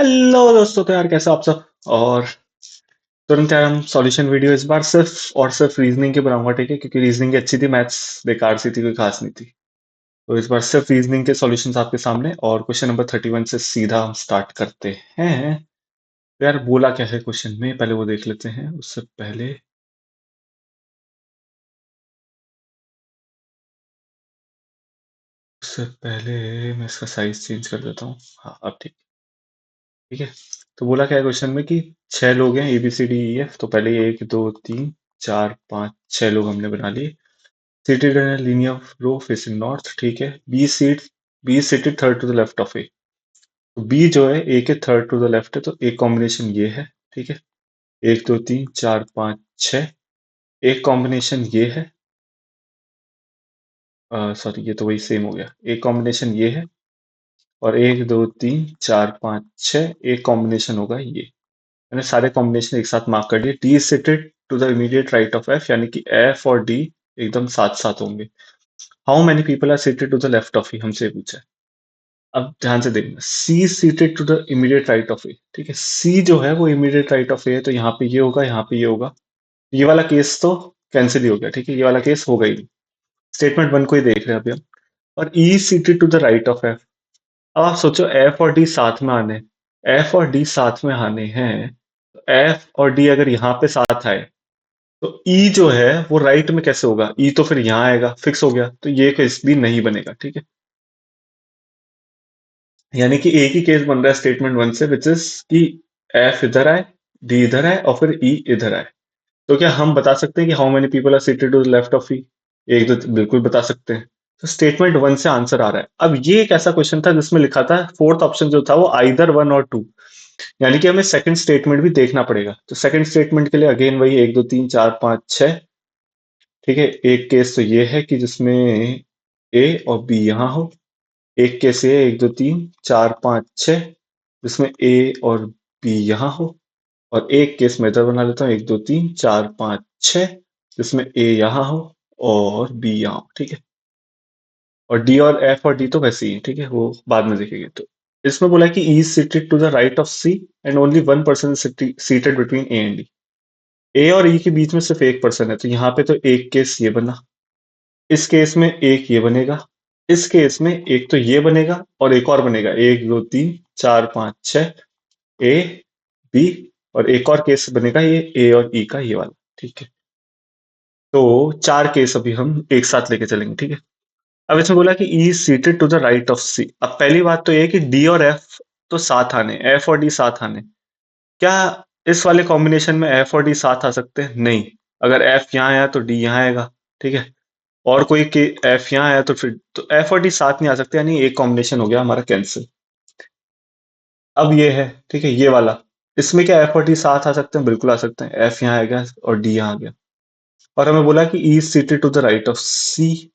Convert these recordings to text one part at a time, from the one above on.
Hello दोस्तों, तो यार कैसे हो आप सब। और तुरंत यार हम सॉल्यूशन वीडियो इस बार सिर्फ और सिर्फ रीजनिंग की बनाऊंगा, ठीक है, क्योंकि रीजनिंग अच्छी थी, मैथ्स बेकार सी थी, कोई खास नहीं थी। तो इस बार सिर्फ रीजनिंग के सॉल्यूशंस आपके सामने, और क्वेश्चन नंबर 31 से सीधा हम स्टार्ट करते हैं। तो यार बोला क्या है क्वेश्चन में, पहले वो देख लेते हैं। उससे पहले मैं इसका साइज चेंज कर देता हूँ। हाँ, अब ठीक। ठीक है। तो बोला क्या है क्वेश्चन में कि 6 लोग हैं, ABCDEF। तो पहले 1 2 3 4 5 6 लोग हमने बना लिए। Seated in a linear row facing north, ठीक है। B is seated third to the left of A। तो B जो है A के थर्ड टू द लेफ्ट है, तो एक कॉम्बिनेशन ये है। ठीक है। 1 2 3 4 5 6। एक कॉम्बिनेशन ये है। सॉरी, ये तो वही सेम हो गया। एक कॉम्बिनेशन ये है। और 1 2 3 4 5 6 एक कॉम्बिनेशन होगा ये। मैंने सारे कॉम्बिनेशन एक साथ मार्क कर लिए। D is seated to the immediate right of F, यानी कि एफ और डी एकदम साथ साथ होंगे। How many people are seated to the left of E, हमसे पूछा है। अब ध्यान से देखना, C seated to the immediate right of A. ठीक है, सी जो है वो इमीडिएट राइट ऑफ ए है, तो यहाँ पे ये होगा, यहाँ पे ये होगा। ये वाला केस तो कैंसिल ही हो गया। ठीक है, ये वाला केस होगा ही। स्टेटमेंट वन को ही देख रहे हैं अभी हम। और E seated to the right of F. अब आप सोचो, एफ और डी साथ में आने, एफ और डी साथ में आने हैं। एफ और डी अगर यहाँ पे साथ आए, तो ई जो है वो राइट में कैसे होगा। ई तो फिर यहाँ आएगा, फिक्स हो गया, तो ये केस भी नहीं बनेगा। ठीक है, यानी कि एक ही केस बन रहा है स्टेटमेंट वन से, विच इज कि एफ इधर आए, डी इधर आए, और फिर ई इधर आए। तो क्या हम बता सकते हैं कि how many people are seated to the left of E. एक दो बिल्कुल बता सकते हैं। तो स्टेटमेंट वन से आंसर आ रहा है। अब ये एक ऐसा क्वेश्चन था जिसमें लिखा था, फोर्थ ऑप्शन जो था वो आइदर वन और टू, यानी कि हमें सेकंड स्टेटमेंट भी देखना पड़ेगा। तो सेकंड स्टेटमेंट के लिए अगेन वही 1 2 3 4 5 6। ठीक है, एक केस तो ये है कि जिसमें ए और बी यहाँ हो। एक केस ये 1 2 3 4 5 6 जिसमें ए और बी यहाँ हो। और एक केस मैं इधर बना लेता हूँ, 1 2 3 4 5 6 जिसमें ए यहाँ हो और बी यहाँ हो। ठीक है। और डी और एफ और डी तो वैसे ही है, ठीक है, वो बाद में देखेंगे। तो इसमें बोला है कि E seated to the right of C and only one person seated between A and D. A और ई के बीच में सिर्फ एक पर्सन है, तो यहाँ पे तो एक केस ये बना। इस केस में एक ये बनेगा। इस केस में एक तो ये बनेगा और एक और बनेगा, 1 2 3 4 5 6 ए बी। और एक और केस बनेगा ये ए और ई का, ये वाला। ठीक है। तो चार केस अभी हम एक साथ लेके चलेंगे। ठीक है। अब इसमें बोला कि E seated to the right of C. अब पहली बात तो ये है कि डी और एफ तो साथ आने, एफ और डी साथ आने। क्या इस वाले कॉम्बिनेशन में एफ और डी साथ आ सकते हैं? नहीं। अगर एफ यहाँ आया तो डी यहाँ आएगा। ठीक है। और कोई के एफ यहाँ आया तो फिर तो एफ और डी साथ नहीं आ सकते, यानी एक कॉम्बिनेशन हो गया हमारा कैंसिल। अब ये है, ठीक है, ये वाला। इसमें क्या एफ और डी साथ आ सकते हैं? बिल्कुल आ सकते हैं। एफ यहाँ आ गया और डी यहाँ आ गया। और हमें बोला कि E seated to the right of C.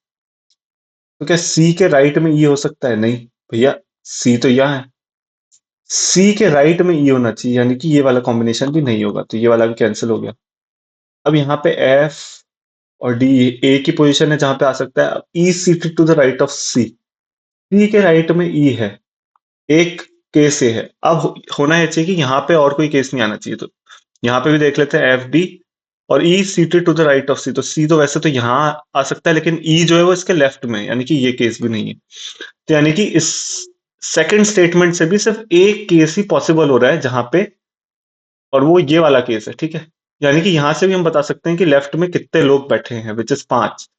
तो क्या सी के राइट में ई हो सकता है? नहीं भैया, सी तो यहाँ है। सी के राइट में ई होना चाहिए, यानी कि ये वाला कॉम्बिनेशन भी नहीं होगा, तो ये वाला भी कैंसिल हो गया। अब यहाँ पे एफ और डी ए की पोजीशन है जहां पे आ सकता है। E seated to the right of C. C के राइट में ई है। एक केस ये है। अब होना ये चाहिए कि यहाँ पे और कोई केस नहीं आना चाहिए। तो यहाँ पे भी देख लेते हैं, एफ डी और E seated to the right of C. तो सी तो वैसे तो यहाँ आ सकता है, लेकिन ई जो है वो इसके लेफ्ट में है, यानी कि ये केस भी नहीं है। तो यानी कि इस सेकंड स्टेटमेंट से भी सिर्फ एक केस ही पॉसिबल हो रहा है जहां पे, और वो ये वाला केस है। ठीक है। यानी कि यहां से भी हम बता सकते हैं कि लेफ्ट में कितने लोग बैठे हैं, विच इज 5।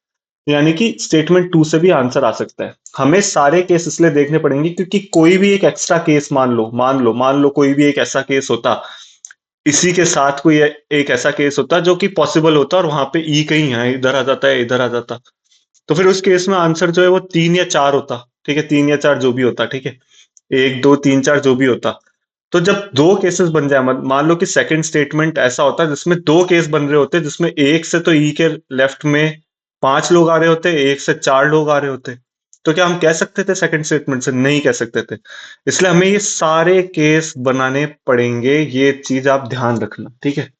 यानी कि स्टेटमेंट टू से भी आंसर आ सकता है। हमें सारे केस इसलिए देखने पड़ेंगे क्योंकि कोई भी एक एक्स्ट्रा केस, मान लो कोई भी एक ऐसा केस होता, इसी के साथ कोई एक ऐसा केस होता जो कि पॉसिबल होता, और वहां पे ई कहीं है, इधर आ जाता है, इधर आ जाता। तो फिर उस केस में आंसर जो है वो 3 या 4 होता। ठीक है, 3 या 4 जो भी होता। ठीक है, 1 2 3 4 जो भी होता। तो जब दो केसेस बन जाए, मान लो कि सेकंड स्टेटमेंट ऐसा होता है जिसमें दो केस बन रहे होते, जिसमें एक से तो ई के लेफ्ट में 5 लोग आ रहे होते, एक से 4 लोग आ रहे होते। तो क्या हम कह सकते थे सेकंड स्टेटमेंट से? नहीं कह सकते थे। इसलिए हमें ये सारे केस बनाने पड़ेंगे। ये चीज आप ध्यान रखना। ठीक है,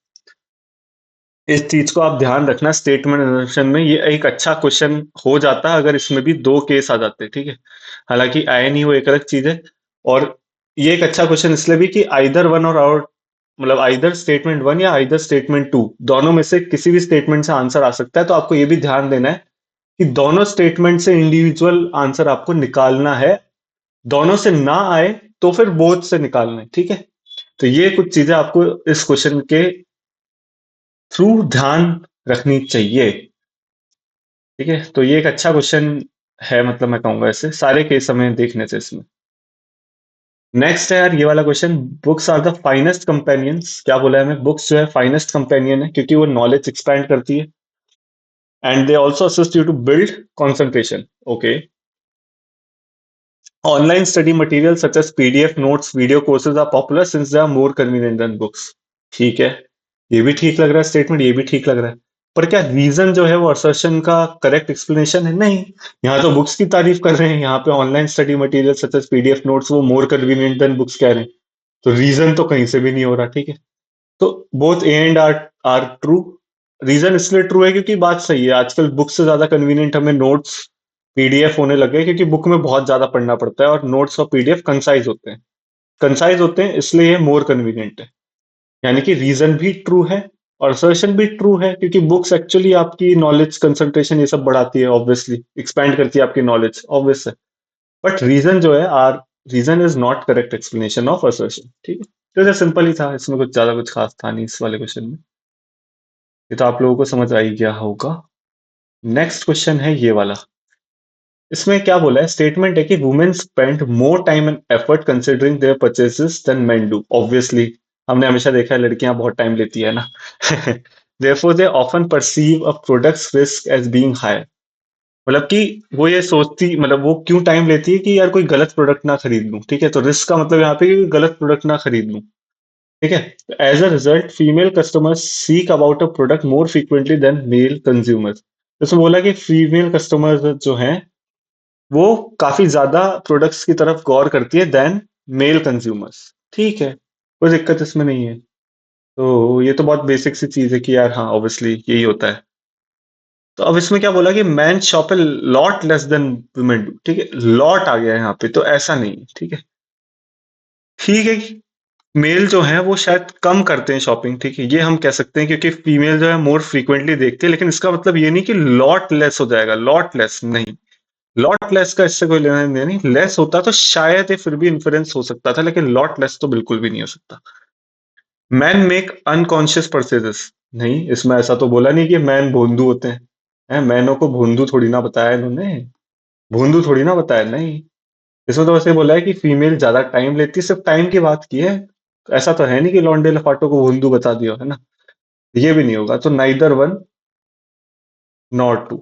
इस चीज को आप ध्यान रखना। स्टेटमेंट एनर्शन में ये एक अच्छा क्वेश्चन हो जाता अगर इसमें भी दो केस आ जाते। ठीक है, हालांकि आए नहीं, वो एक अलग चीज है। और ये एक अच्छा क्वेश्चन इसलिए भी कि आइदर वन और आउट, मतलब आइदर स्टेटमेंट वन या आइदर स्टेटमेंट टू, दोनों में से किसी भी स्टेटमेंट से आंसर आ सकता है। तो आपको ये भी ध्यान देना है कि दोनों स्टेटमेंट से इंडिविजुअल आंसर आपको निकालना है। दोनों से ना आए तो फिर बोथ से निकालना है, ठीक है। तो ये कुछ चीजें आपको इस क्वेश्चन के थ्रू ध्यान रखनी चाहिए, ठीक है। तो ये एक अच्छा क्वेश्चन है, मतलब मैं कहूंगा इसे सारे केस हमें देखने से इसमें। नेक्स्ट है यार ये वाला question, books are the finest companions. क्या बोला है हमें? बुक्स जो है फाइनेस्ट कंपेनियन है क्योंकि वो नॉलेज एक्सपैंड करती है, and they also assist you to build concentration. Okay. Online study material such as PDF notes video courses are popular since they are more convenient than books. ठीक है, ये भी ठीक लग रहा है स्टेटमेंट, ये भी ठीक लग रहा है। पर क्या रीजन जो है वो असर्शन का करेक्ट एक्सप्लेनेशन है? नहीं। यहाँ तो बुक्स की तारीफ कर रहे हैं, यहाँ पे online study material such as PDF notes वो मोर कन्वीनियंट देन बुक्स कह रहे हैं। तो रीजन तो कहीं से भी नहीं हो रहा, ठीक है। तो both A and R true. Reason इसलिए ट्रू है क्योंकि बात सही है, आजकल बुक से ज्यादा कन्वीनियंट हमें नोट्स पीडीएफ होने लगे, क्योंकि बुक में बहुत ज्यादा पढ़ना पड़ता है और नोट्स और पीडीएफ कंसाइज होते हैं। कंसाइज होते हैं इसलिए ये मोर कन्वीनियंट है। यानी कि रीजन भी ट्रू है और असर्शन भी ट्रू है, क्योंकि बुक्स एक्चुअली आपकी नॉलेज कंसंट्रेशन ये सब बढ़ाती है, ऑब्वियसली एक्सपैंड करती है आपकी नॉलेज, ऑब्वियस है। बट रीजन जो है, R reason is not correct explanation of assertion, ठीक है। तो ये सिंपल ही था, इसमें कुछ ज्यादा कुछ खास था नहीं इस वाले क्वेश्चन में। ये तो आप लोगों को समझ आ ही गया होगा। नेक्स्ट क्वेश्चन है ये वाला। इसमें क्या बोला है? स्टेटमेंट है कि women spend more time and effort considering their purchases than men do. Obviously हमने हमेशा देखा है लड़कियां बहुत टाइम लेती है ना। therefore they often perceive a product's risk as being higher। मतलब कि वो ये सोचती, मतलब वो क्यों टाइम लेती है कि यार कोई गलत प्रोडक्ट ना खरीद लूं, ठीक है। तो रिस्क का मतलब यहाँ पे कि गलत प्रोडक्ट ना खरीद लूं, ठीक है। As a result female customers seek about a product more frequently than male consumers. इसमें बोला कि फीमेल कस्टमर्स जो हैं वो काफी ज्यादा प्रोडक्ट्स की तरफ गौर करती है देन मेल कंज्यूमर्स, ठीक है। कोई दिक्कत इसमें नहीं है। तो ये तो बहुत बेसिक सी चीज है कि यार हाँ ऑब्वियसली यही होता है। तो अब इसमें क्या बोला कि man shop a lot less than women do, ठीक है। लॉट आ गया है यहाँ पे, तो ऐसा नहीं है, ठीक है। ठीक है, मेल जो है वो शायद कम करते हैं शॉपिंग, ठीक है, ये हम कह सकते हैं, क्योंकि फीमेल जो है मोर फ्रीक्वेंटली देखती है। लेकिन इसका मतलब ये नहीं कि लॉट लेस हो जाएगा, लॉट लेस नहीं। लॉट लेस का इससे कोई लेना देना नहीं। लेस होता तो शायद ये फिर भी इन्फ्लुएंस हो सकता था, लेकिन लॉट लेस तो बिल्कुल भी नहीं हो सकता। मैन मेक अनकॉन्शियस परचेजेस, नहीं, इसमें ऐसा तो बोला नहीं कि मैन भोंदू होते हैं। मैनों को भोंदू थोड़ी ना बताया इन्होंने, भोंदू थोड़ी ना बताया, नहीं। इसमें तो वैसे बोला है कि फीमेल ज्यादा टाइम लेती है, सिर्फ टाइम की बात की है। तो ऐसा तो है नहीं कि लौंडे लफाटों को भोंदू बता दिया, है ना। ये भी नहीं होगा, तो नाइदर वन नॉर टू,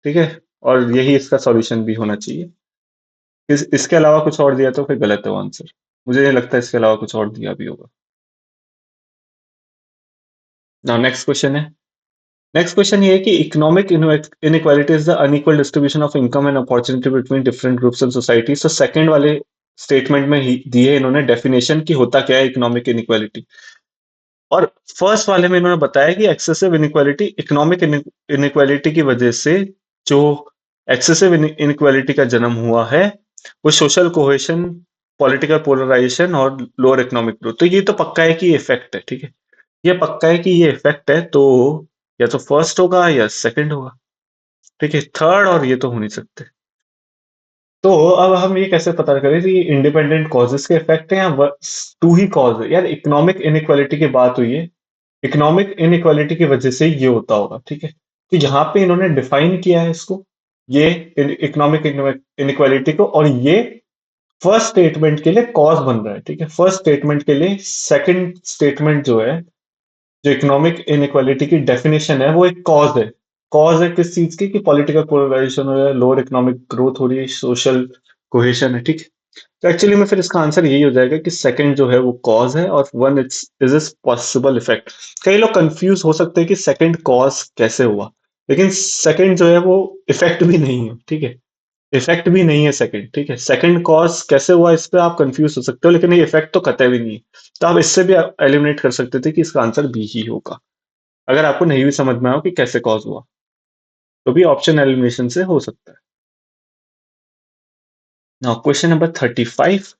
ठीक है। और यही इसका सॉल्यूशन भी होना चाहिए। इसके अलावा कुछ और दिया तो फिर गलत है वो आंसर। मुझे नहीं लगता इसके अलावा कुछ और दिया भी होगा। नाउ नेक्स्ट क्वेश्चन है। नेक्स्ट क्वेश्चन ये है कि economic inequality is the unequal distribution of income and opportunity between different groups in society. तो सेकंड वाले स्टेटमेंट में ही दी है इन्होंने डेफिनेशन की होता क्या है इकोनॉमिक इनइक्वालिटी। और फर्स्ट वाले में इन्होंने बताया कि एक्सेसिव इनइक्वालिटी, इकोनॉमिक इनइक्वालिटी की वजह से जो एक्सेसिव इनइक्वालिटी का जन्म हुआ है वो सोशल कोहेशन, पॉलिटिकल पोलराइजेशन और लोअर इकोनॉमिक ग्रोथ। तो ये तो पक्का है कि ये इफेक्ट है, ठीक है। ये पक्का है कि ये इफेक्ट है, तो या तो फर्स्ट होगा या सेकंड होगा, ठीक है। थर्ड और ये तो हो नहीं सकते। तो अब हम ये कैसे पता करें कि इंडिपेंडेंट कॉजेस के इफेक्ट है या टू ही कॉज है? यार इकोनॉमिक इनइक्वालिटी की बात हुई है, इकोनॉमिक इनइक्वालिटी की वजह से ये होता होगा, ठीक है। तो यहाँ पे इन्होंने डिफाइन किया है इसको, ये इकोनॉमिक इनइक्वालिटी को, और ये फर्स्ट स्टेटमेंट के लिए कॉज बन रहा है, ठीक है। फर्स्ट स्टेटमेंट के लिए सेकंड स्टेटमेंट जो है, जो इकोनॉमिक इनइक्वालिटी की डेफिनेशन है, वो एक कॉज है। कॉज है किस चीज की? कि पॉलिटिकल पोलराइजेशन हो रहा है, लोअर इकोनॉमिक ग्रोथ हो रही है, सोशल कोहेशन है, ठीक है। तो एक्चुअली में फिर इसका आंसर यही हो जाएगा कि सेकंड जो है वो कॉज है और one it's is is possible effect. कई लोग कंफ्यूज हो सकते हैं कि सेकंड कॉज कैसे हुआ, लेकिन सेकंड जो है वो इफेक्ट भी नहीं है, ठीक है। इफेक्ट भी नहीं है सेकंड, ठीक है। सेकंड कॉज कैसे हुआ इस पे आप कंफ्यूज हो सकते हो, लेकिन ये इफेक्ट तो कतई भी नहीं है। तो आप इससे भी एलिमिनेट कर सकते थे कि इसका आंसर बी ही होगा, अगर आपको नहीं भी समझ में आओ कि कैसे कॉज हुआ, तो भी ऑप्शन एलिमिनेशन से हो सकता है। Now question number 35।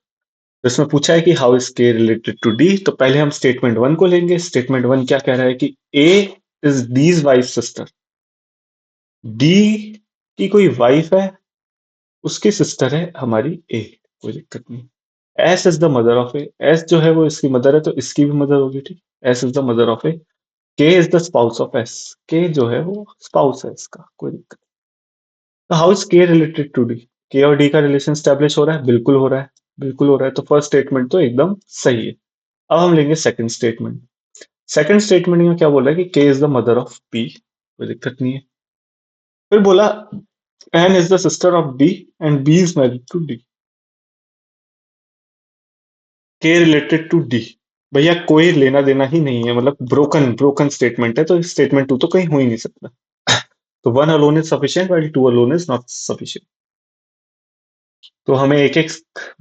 तो इसमें पूछा है कि हाउ इज के रिलेटेड टू डी, तो पहले हम स्टेटमेंट वन को लेंगे। स्टेटमेंट वन क्या कह रहा है कि A is D's wife sister. D की कोई वाइफ है, उसकी सिस्टर है हमारी ए, कोई दिक्कत नहीं। S is the mother of A, S जो है वो इसकी मदर है तो इसकी भी मदर होगी, ठीक। S is the mother of A. K is the spouse of S, K जो है वो स्पाउस है इसका, कोई दिक्कत। तो हाउ इज के रिलेटेड टू डी, के और डी का रिलेशन स्टैब्लिश हो रहा है, बिल्कुल हो रहा है, बिल्कुल हो रहा है। तो फर्स्ट स्टेटमेंट तो एकदम सही है। अब हम लेंगे सेकंड स्टेटमेंट। सेकंड स्टेटमेंट में क्या बोल रहा है कि K is the mother of P, कोई दिक्कत नहीं है। फिर बोला N is the sister of B and B is married to D. K related to D, भैया कोई लेना देना ही नहीं है, मतलब ब्रोकन ब्रोकन स्टेटमेंट है, तो स्टेटमेंट टू तो कहीं हो ही नहीं सकता। तो one alone is sufficient while to alone is not sufficient. तो हमें एक एक,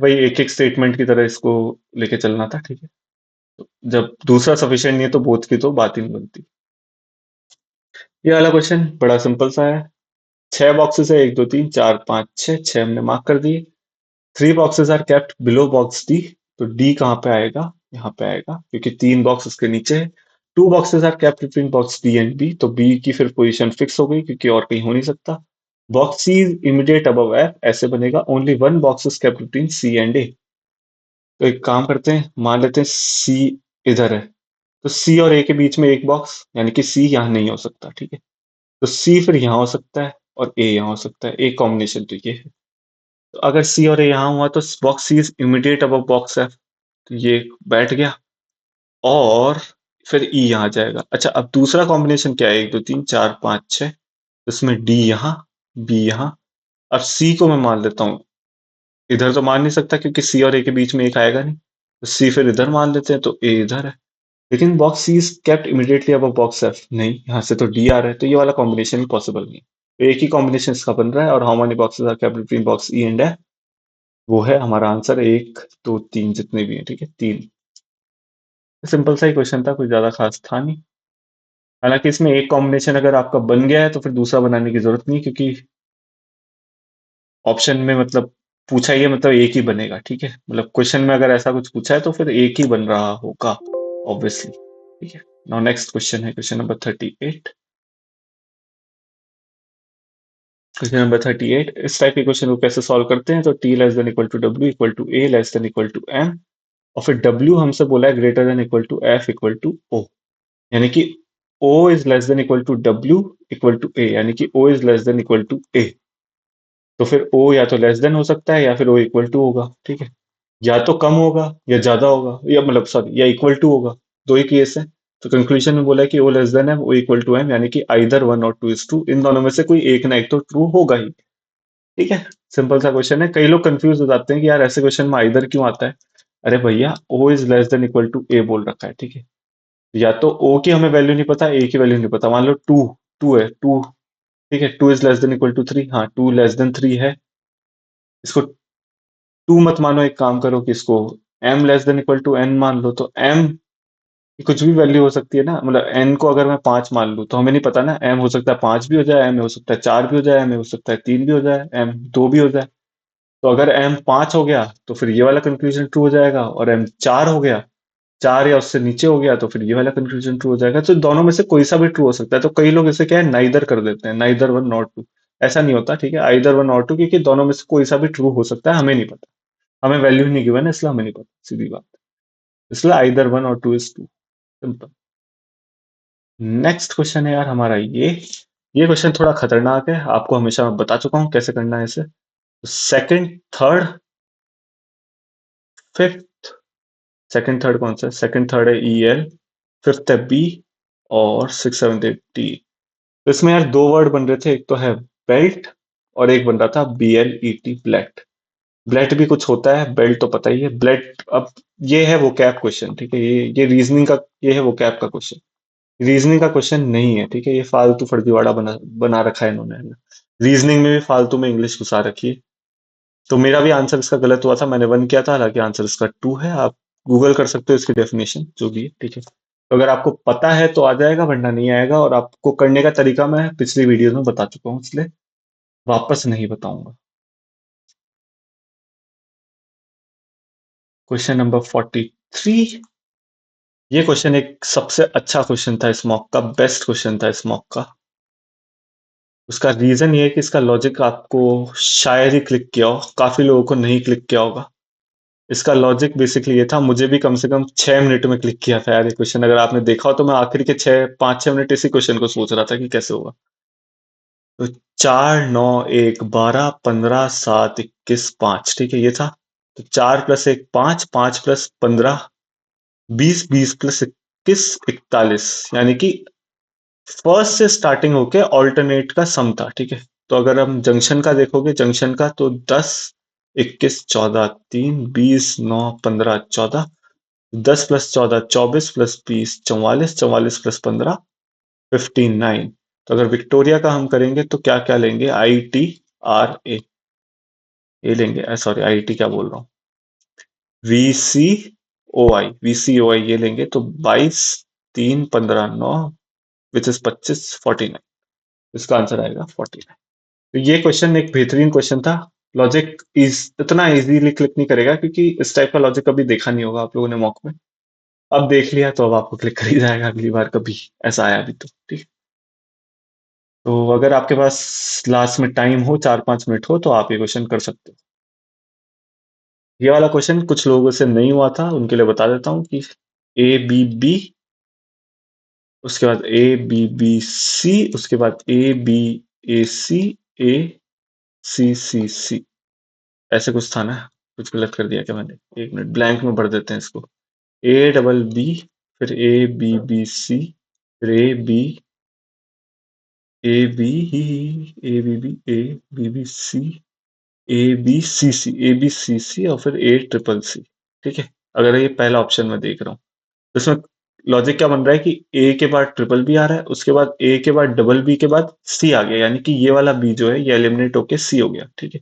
वही एक एक स्टेटमेंट की तरह इसको लेके चलना था, ठीक है। जब दूसरा सफिशिएंट नहीं है तो बोथ की तो बात ही नहीं बनती। ये वाला क्वेश्चन बड़ा सिंपल सा है। छह बॉक्सेस है, एक दो तीन चार पांच छह, छह हमने मार्क कर दिए। Three boxes are kept below box D, तो डी कहाँ पे आएगा, यहाँ पे आएगा, क्योंकि तीन बॉक्स उसके नीचे है। Two boxes are kept between box D and B, तो बी की फिर पोजीशन फिक्स हो गई क्योंकि और कहीं हो नहीं सकता। Box C is immediate above F, ऐसे बनेगा only one box is kept between C and A. तो एक काम करते हैं, मान लेते हैं सी इधर है, तो सी और ए के बीच में एक बॉक्स, यानी कि सी यहाँ नहीं हो सकता, ठीक है। तो सी फिर यहाँ हो सकता है और ए यहाँ हो सकता है, एक कॉम्बिनेशन तो ये है। तो अगर सी और ए यहाँ हुआ तो box C is immediate above box F, तो ये बैठ गया। और फिर ई यहाँ जाएगा। अच्छा, अब दूसरा कॉम्बिनेशन क्या है, एक दो तीन चार पाँच छः, इसमें डी यहाँ, बी यहाँ। अब सी को मैं मान लेता हूँ, इधर तो मान नहीं सकता क्योंकि सी और ए के बीच में एक आएगा नहीं, तो सी फिर इधर मान लेते हैं, तो ए इधर है। लेकिन box C is kept immediately above box F, नहीं, यहाँ से तो डी आ रहा है, तो ये वाला कॉम्बिनेशन ही पॉसिबल नहीं है। तो एक ही कॉम्बिनेशन इसका बन रहा है। और how many boxes are kept between box E and F, वो है हमारा आंसर एक दो तीन, जितने भी हैं, ठीक है, तीन। सिंपल सा ही क्वेश्चन था, कुछ ज्यादा खास था नहीं। हालांकि इसमें एक कॉम्बिनेशन अगर आपका बन गया है तो फिर दूसरा बनाने की जरूरत नहीं, क्योंकि ऑप्शन में मतलब पूछा ही है, मतलब एक ही बनेगा, ठीक है। मतलब क्वेश्चन में अगर ऐसा कुछ पूछा है तो फिर एक ही बन रहा होगा, ऑब्वियसली, ठीक है। नाउ नेक्स्ट क्वेश्चन है क्वेश्चन नंबर 38। क्वेश्चन नंबर 38, इस टाइप के क्वेश्चन को कैसे सॉल्व करते हैं, तो T less than equal to W equal to A less than equal to M, और फिर डब्ल्यू हमसे बोला है greater than equal to F equal to O, यानी कि O is less than equal to W equal to A, यानी कि O is less than equal to A. तो फिर ओ या तो लेस देन हो सकता है या फिर ओ इक्वल टू होगा, ठीक है। या तो कम होगा या ज्यादा होगा, या मतलब सॉरी, या इक्वल टू होगा, दो ही केस है। तो कंक्लूजन में बोला है कि O less than M, O equal to M, यानी कि आइदर वन और टू इज ट्रू, इन दोनों में से कोई एक ना एक तो ट्रू होगा ही, ठीक है। सिंपल सा क्वेश्चन है। कई लोग कंफ्यूज हो जाते हैं कि यार ऐसे क्वेश्चन में आइदर क्यों आता है। अरे भैया, O is less than equal to A बोल रखा है, ठीक है। या तो ओ की हमें वैल्यू नहीं पता, ए की वैल्यू नहीं पता, मान लो टू, टू है टू, ठीक है, two is less than equal to three, हाँ टू लेस देन थ्री है। इसको टू मत मानो, एक काम करो कि इसको M less than equal to N मान लो, तो एम की कुछ भी वैल्यू हो सकती है ना, मतलब एन को अगर मैं पांच मान लूं तो हमें नहीं पता ना, एम हो सकता है पांच भी हो जाए, एम हो सकता है चार भी हो जाए, एम हो सकता है तीन भी हो जाए, एम दो भी हो जाए। तो अगर एम पांच हो गया तो फिर ये वाला कंक्लूजन ट्रू हो जाएगा, और एम चार हो गया, चार या उससे नीचे हो गया, तो फिर ये वाला कंक्लूजन ट्रू हो जाएगा। तो दोनों में से कोई सा भी ट्रू हो सकता है। तो कई लोग इसे क्या है, नाइदर कर देते हैं, नाइदर वन नॉट टू। ऐसा नहीं होता, ठीक है, आइदर वन और टू, क्योंकि दोनों में से कोई सा भी ट्रू हो सकता है, हमें नहीं पता, हमें वैल्यू ही नहीं गिवन है, इसलिए हमें नहीं पता, सीधी बात। इसलिए आइदर वन और two is two, simple. Next question है यार हमारा ये क्वेश्चन थोड़ा खतरनाक है, आपको हमेशा मैं बता चुका हूं कैसे करना है इसे। Second third fifth, second third कौन सा है, सेकंड थर्ड है ई एल, फिफ्थ है बी, और सिक्स सेवन एट डी। तो इसमें यार दो वर्ड बन रहे थे, एक तो है बेल्ट और एक बन रहा था बी एल ई टी, ब्लेट। ब्लेट भी कुछ होता है, बेल्ट तो पता ही है, ब्लेट अब ये है वो कैप क्वेश्चन, ठीक है। ये रीजनिंग का, ये है वो कैप का क्वेश्चन, रीजनिंग का क्वेश्चन नहीं है, ठीक है। ये फालतू फर्जीवाड़ा बना बना रखा है इन्होंने, है ना। रीजनिंग में भी फालतू में इंग्लिश घुसा रखी है। तो मेरा भी आंसर इसका गलत हुआ था, मैंने वन किया था, हालांकि आंसर इसका टू है। आप गूगल कर सकते हो इसकी डेफिनेशन जो भी है, ठीक है। तो अगर आपको पता है तो आ जाएगा, वरना नहीं आएगा। और आपको करने का तरीका मैं पिछली वीडियो में बता चुका हूँ, इसलिए वापस नहीं बताऊंगा। Question number 43। ये क्वेश्चन एक सबसे अच्छा क्वेश्चन था इस मॉक का, बेस्ट क्वेश्चन था इस मॉक का। उसका रीजन ये है कि इसका लॉजिक आपको शायद ही क्लिक किया हो, काफी लोगों को नहीं क्लिक किया होगा। इसका लॉजिक बेसिकली ये था, मुझे भी कम से कम 6 मिनट में क्लिक किया था यार ये क्वेश्चन। अगर आपने देखा हो तो मैं आखिरी के 5-6 मिनट इसी क्वेश्चन को सोच रहा था कि कैसे होगा। तो 4, 9, 1, 12, 15, 7, 21, 5, ठीक है ये था। तो 4 + 1 5, 5 + 15 20, 20 + 21 41, यानी कि फर्स्ट से स्टार्टिंग होके ऑल्टरनेट का सम था, ठीक है। तो अगर हम जंक्शन का देखोगे, जंक्शन का तो 10, 21, 14, 3, 20, 9, 15, 14, 10 + 14 24 + 20 44 + 15 59। तो अगर विक्टोरिया का हम करेंगे तो क्या क्या लेंगे, ITRA ये लेंगे, सॉरी IIT क्या बोल रहा हूँ, VCOI ये लेंगे तो 22, 3, 15, 9 विच इज 25, 49। इसका आंसर आएगा 49। तो ये क्वेश्चन एक बेहतरीन क्वेश्चन था। लॉजिक इज इतना इजीली क्लिक नहीं करेगा क्योंकि इस टाइप का लॉजिक कभी देखा नहीं होगा आप लोगों ने मॉक में। अब देख लिया तो अब आपको क्लिक कर ही जाएगा अगली बार कभी ऐसा आया भी तो, ठीक है। तो अगर आपके पास लास्ट में टाइम हो, 4-5 मिनट हो, तो आप ये क्वेश्चन कर सकते हो। ये वाला क्वेश्चन कुछ लोगों से नहीं हुआ था, उनके लिए बता देता हूँ कि ABB, उसके बाद ABBC, उसके बाद ABAC, ACCC, ऐसे कुछ था ना। कुछ गलत कर दिया क्या मैंने, 1 मिनट ब्लैंक में भर देते हैं इसको। ABB, फिर ABBC, फिर ABCC और फिर ACCC, ठीक है। अगर ये पहला ऑप्शन मैं देख रहा हूँ तो इसमें लॉजिक क्या बन रहा है कि ए के बाद ट्रिपल बी आ रहा है, उसके बाद ए के बाद डबल बी के बाद सी आ गया, यानी कि ये वाला बी जो है ये एलिमिनेट होके सी हो गया, ठीक है।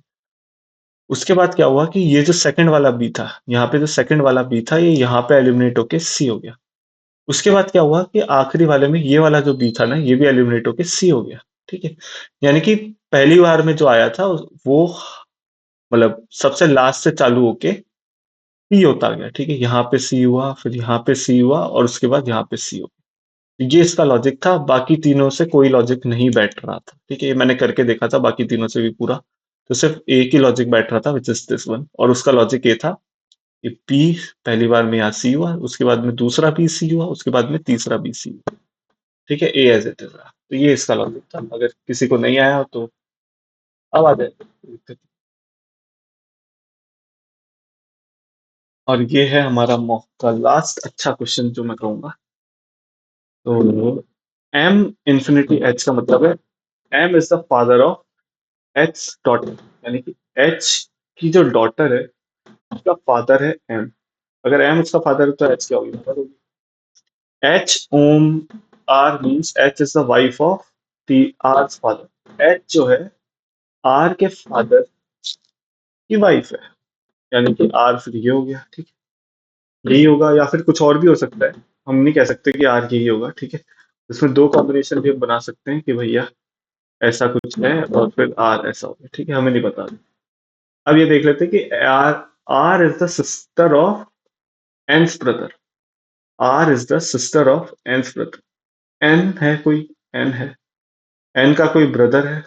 उसके बाद क्या हुआ कि ये जो सेकंड वाला बी था, यहाँ पे जो सेकंड वाला बी था ये यहाँ पे एलिमिनेट होके सी हो गया। उसके बाद क्या हुआ कि आखिरी वाले में ये वाला जो बी था ना ये भी एलिमिनेट होके सी हो गया, ठीक है। यानी कि पहली बार में जो आया था वो मतलब सबसे लास्ट से चालू होके सी होता गया, ठीक है। यहाँ पे सी हुआ, फिर यहाँ पे सी हुआ और उसके बाद यहाँ पे सी हो गया। ये इसका लॉजिक था, बाकी तीनों से कोई लॉजिक नहीं बैठ रहा था, ठीक है। ये मैंने करके देखा था बाकी तीनों से भी पूरा, तो सिर्फ एक ही लॉजिक बैठ रहा था विच इज दिस वन। और उसका लॉजिक ये था कि पी पहली बार में यहाँ सी हुआ, उसके बाद में दूसरा पी सी हुआ, उसके बाद में तीसरा बी सी हुआ, ठीक है। ए एज इट इज रहा। तो ये इसका लॉजिक था। अगर किसी को नहीं आया हो तो अब आ जाए। और ये है हमारा मॉक का लास्ट अच्छा क्वेश्चन जो मैं कहूंगा। तो एम इंफिनिटी एच का मतलब है M is the father of H daughter, यानी कि एच की जो डॉटर है उसका फादर है एम। अगर एम उसका फादर है तो एच क्या होगी, मदर होगी। एच ओम R means H is the wife of the R father. H जो है आर के फादर की वाइफ है, यानी कि आर फिर ये हो गया, ठीक है। यही होगा या फिर कुछ और भी हो सकता है, हम नहीं कह सकते कि आर यही होगा, ठीक है। इसमें दो कॉम्बिनेशन भी हम बना सकते हैं कि भैया ऐसा कुछ है और फिर आर ऐसा होगा, ठीक है। हमें नहीं पता। अब ये देख लेते हैं कि R R is the sister of N's brother. R is the sister of N's brother. N है कोई, एन है, एन का कोई ब्रदर है।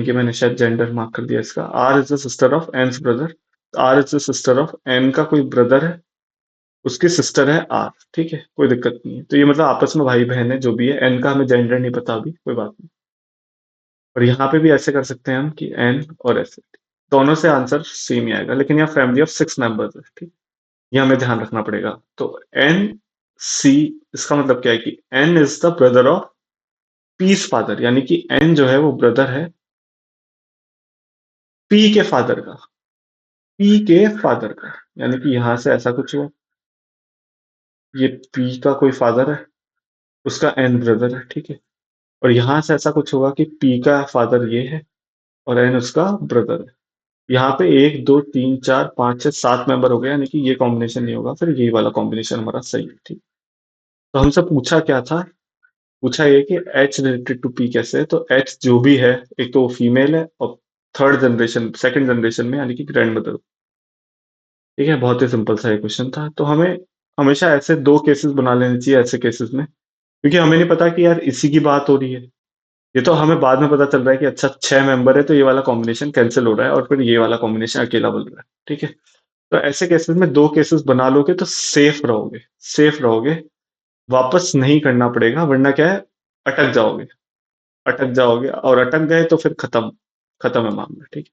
ये मैंने शायद जेंडर मार्क कर दिया इसका। R is the sister of N's brother. R is the sister of N का कोई ब्रदर है, उसकी सिस्टर है आर, ठीक है। कोई दिक्कत नहीं है। तो ये मतलब आपस में भाई बहन है जो भी है। एन का हमें जेंडर नहीं पता अभी, कोई बात नहीं। और यहाँ पे भी ऐसे कर सकते हैं हम कि एन और ऐसे, दोनों से आंसर सेम ही आएगा, लेकिन यहाँ फैमिली ऑफ 6 मेंबर्स है, ठीक। ये हमें ध्यान रखना पड़ेगा। तो एन सी, इसका मतलब क्या है कि N is the brother of P's father, यानी कि एन जो है वो ब्रदर है पी के फादर का, पी के फादर का। यानी कि यहां से ऐसा कुछ हुआ, ये पी का कोई फादर है, उसका एन ब्रदर है, ठीक है। और यहां से ऐसा कुछ होगा कि पी का फादर ये है और एन उसका ब्रदर है। यहाँ पे 1, 2, 3, 4, 5, 6, 7 मेंबर हो गए, यानी कि ये कॉम्बिनेशन नहीं होगा, फिर यही वाला कॉम्बिनेशन हमारा सही है, ठीक। तो हमसे पूछा क्या था, पूछा ये कि एच रिलेटेड टू पी कैसे है। तो एच जो भी है, एक तो फीमेल है और थर्ड जनरेशन सेकंड जनरेशन में यानी कि ग्रैंड मदर। ठीक है, बहुत ही सिंपल सा ये क्वेश्चन था। तो हमें हमेशा ऐसे 2 केसेस बना लेने चाहिए ऐसे केसेस में, क्योंकि हमें नहीं पता कि यार इसी की बात हो रही है। ये तो हमें बाद में पता चल रहा है कि अच्छा 6 मेंबर है तो ये वाला कॉम्बिनेशन कैंसल हो रहा है और फिर ये वाला कॉम्बिनेशन अकेला बन रहा है, ठीक है? तो ऐसे केसेस में 2 केसेस बना लोगे तो सेफ रहोगे, वापस नहीं करना पड़ेगा वरना क्या है, अटक जाओगे, अटक जाओगे और अटक गए तो फिर खत्म, खत्म है मामला, ठीक है?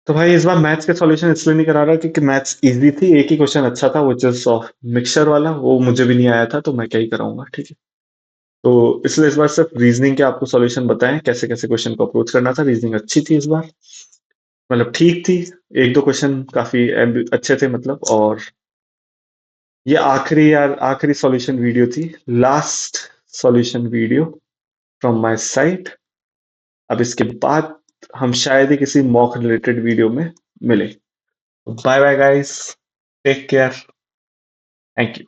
तो भाई इस बार मैथ्स के सॉल्यूशन इसलिए नहीं करा रहा क्योंकि मैथ्स इजी थी, एक ही क्वेश्चन अच्छा था व्हिच इज ऑफ मिक्सचर वाला, वो मुझे भी नहीं आया था तो मैं क्या ही कराऊंगा, ठीक है? तो इसलिए इस बार सिर्फ रीजनिंग के आपको सॉल्यूशन बताएं कैसे कैसे क्वेश्चन को अप्रोच करना था। रीजनिंग अच्छी थी इस बार, मतलब ठीक थी, एक दो क्वेश्चन काफी अच्छे थे मतलब। और ये आखिरी सॉल्यूशन वीडियो थी, last solution video from my side. अब इसके बाद हम शायद ही किसी मॉक रिलेटेड वीडियो में मिले। Bye bye guys, take care, thank you.